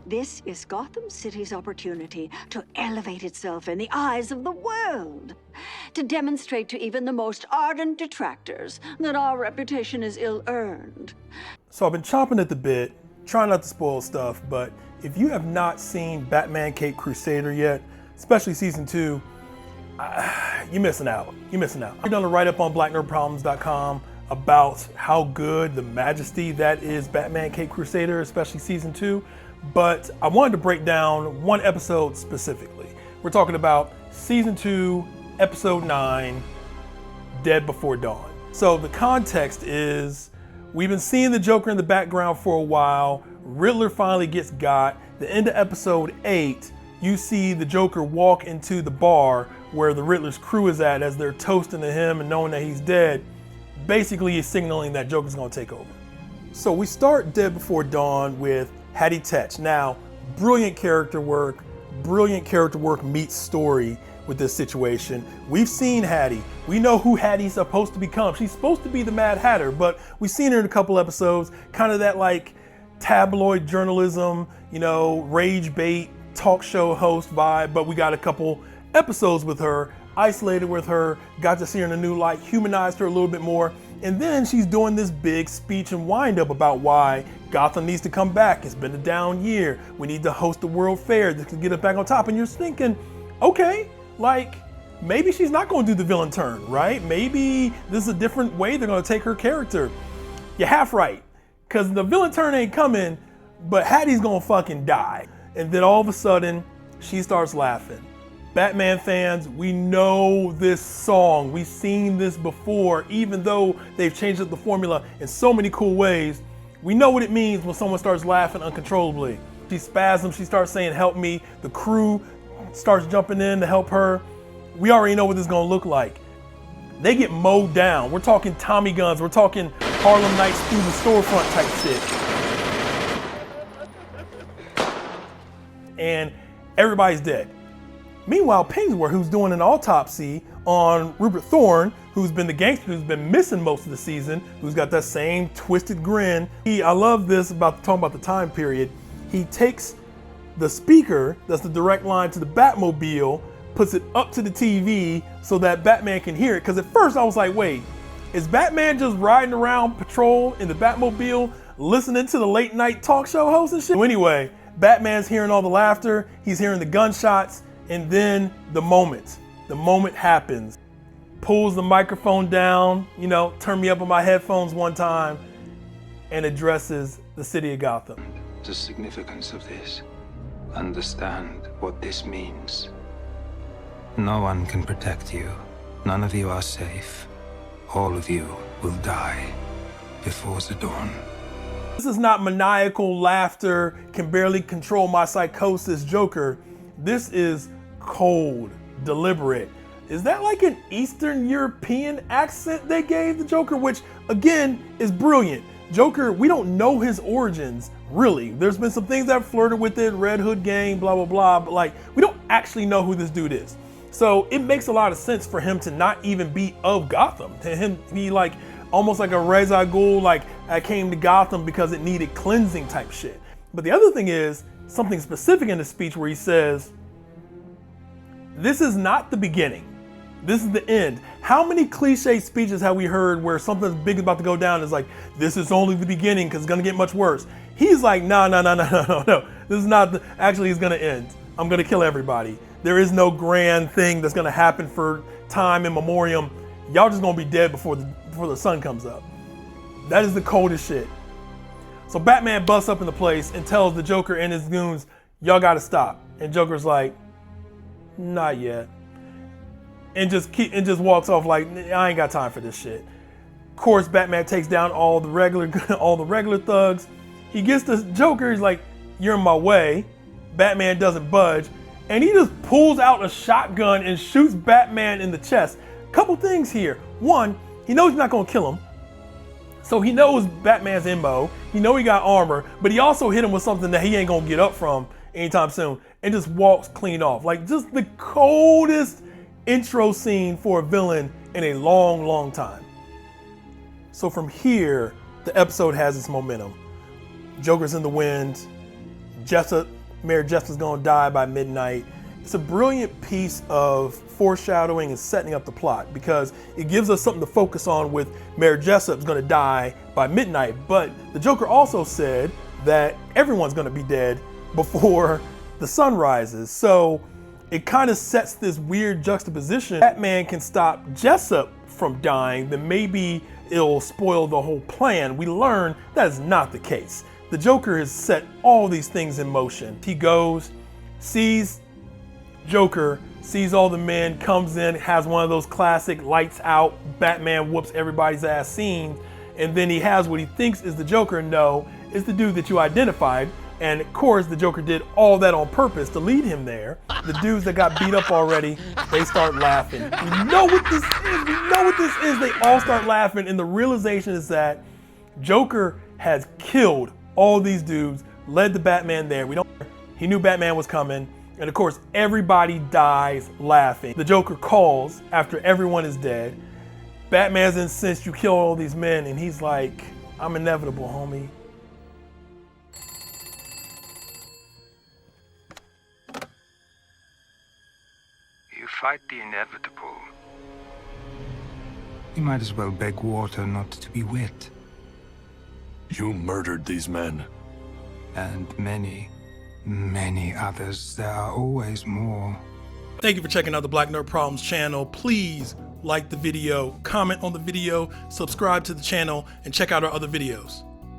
This is Gotham City's opportunity to elevate itself in the eyes of the world, to demonstrate to even the most ardent detractors that our reputation is ill-earned. So I've been chomping at the bit, trying not to spoil stuff, but if you have not seen Batman Caped Crusader yet, especially season 2, you're missing out. You're missing out. I've done a write-up on blacknerdproblems.com about how good the majesty that is Batman Caped Crusader, especially season 2. But I wanted to break down one episode specifically. We're talking about season 2, episode 9, Dead Before Dawn. So the context is, we've been seeing the Joker in the background for a while. Riddler finally gets got. The end of episode 8, you see the Joker walk into the bar where the Riddler's crew is at as they're toasting to him and knowing that he's dead. Basically, he's signaling that Joker's gonna take over. So we start Dead Before Dawn with Hattie Tetch. Now, brilliant character work meets story with this situation. We've seen Hattie. We know who Hattie's supposed to become. She's supposed to be the Mad Hatter, but we've seen her in a couple episodes, kind of that like tabloid journalism, you know, rage bait, talk show host vibe, but we got a couple episodes with her, isolated with her, got to see her in a new light, humanized her a little bit more, and then she's doing this big speech and wind up about why Gotham needs to come back. It's been a down year. We need to host the World Fair to get us back on top. And you're thinking, okay, like maybe she's not going to do the villain turn, right? Maybe this is a different way they're going to take her character. You're half right, because the villain turn ain't coming, but Hattie's going to fucking die. And then all of a sudden, she starts laughing. Batman fans, we know this song. We've seen this before, even though they've changed up the formula in so many cool ways. We know what it means when someone starts laughing uncontrollably. She spasms, she starts saying, help me. The crew starts jumping in to help her. We already know what this is gonna look like. They get mowed down. We're talking Tommy guns, we're talking Harlem Nights through the storefront type shit. And everybody's dead. Meanwhile, Penguin, who's doing an autopsy on Rupert Thorne, who's been the gangster who's been missing most of the season, who's got that same twisted grin. I love this about talking about the time period. He takes the speaker, that's the direct line to the Batmobile, puts it up to the TV so that Batman can hear it. Because at first I was like, wait, is Batman just riding around patrol in the Batmobile, listening to the late night talk show host and shit? So anyway, Batman's hearing all the laughter, he's hearing the gunshots, and then the moment happens. Pulls the microphone down, you know, turn me up on my headphones one time, and addresses the city of Gotham. The significance of this. Understand what this means. No one can protect you. None of you are safe. All of you will die before the dawn. This is not maniacal laughter, can barely control my psychosis Joker. This is cold, deliberate. Is that like an Eastern European accent they gave the Joker, which again is brilliant. Joker, we don't know his origins, really. There's been some things that have flirted with it, Red Hood gang, blah, blah, blah, but like, we don't actually know who this dude is. So it makes a lot of sense for him to not even be of Gotham, to him be like, almost like a Ra's al Ghul, like I came to Gotham because it needed cleansing type shit. But the other thing is, something specific in the speech where he says, this is not the beginning. This is the end. How many cliche speeches have we heard where something big is about to go down is like, this is only the beginning because it's gonna get much worse. He's like, no. This is not, actually it's gonna end. I'm gonna kill everybody. There is no grand thing that's gonna happen for time in memoriam. Y'all just gonna be dead before the sun comes up. That is the coldest shit. So Batman busts up in the place and tells the Joker and his goons, y'all gotta stop. And Joker's like, not yet. And just walks off like, I ain't got time for this shit. Of course, Batman takes down all the regular thugs. He gets the Joker, he's like, you're in my way. Batman doesn't budge. And he just pulls out a shotgun and shoots Batman in the chest. Couple things here. One, he knows he's not gonna kill him. So he knows Batman's MO. He knows he got armor, but he also hit him with something that he ain't gonna get up from anytime soon, and just walks clean off. Like just the coldest intro scene for a villain in a long, long time. So from here, the episode has its momentum. Joker's in the wind. Jessup Mayor Jessup's gonna die by midnight. It's a brilliant piece of foreshadowing and setting up the plot because it gives us something to focus on with Mayor Jessup's gonna die by midnight, but the Joker also said that everyone's gonna be dead before the sun rises. So it kind of sets this weird juxtaposition. Batman can stop Jessup from dying, then maybe it'll spoil the whole plan. We learn that is not the case. The Joker has set all these things in motion. He goes, sees Joker, sees all the men, comes in, has one of those classic lights out, Batman whoops everybody's ass scenes, and then he has what he thinks is the Joker. No, it's the dude that you identified. And of course, the Joker did all that on purpose to lead him there. The dudes that got beat up already, they start laughing. We know what this is, we know what this is. They all start laughing, and the realization is that Joker has killed all these dudes, led the Batman there. He knew Batman was coming. And of course, everybody dies laughing. The Joker calls after everyone is dead. Batman's incensed, you killed all these men, and he's like, I'm inevitable, homie. You fight the inevitable. You might as well beg water not to be wet. You murdered these men. And many, many others. There are always more. Thank you for checking out the Black Nerd Problems channel. Please like the video, comment on the video, subscribe to the channel, and check out our other videos.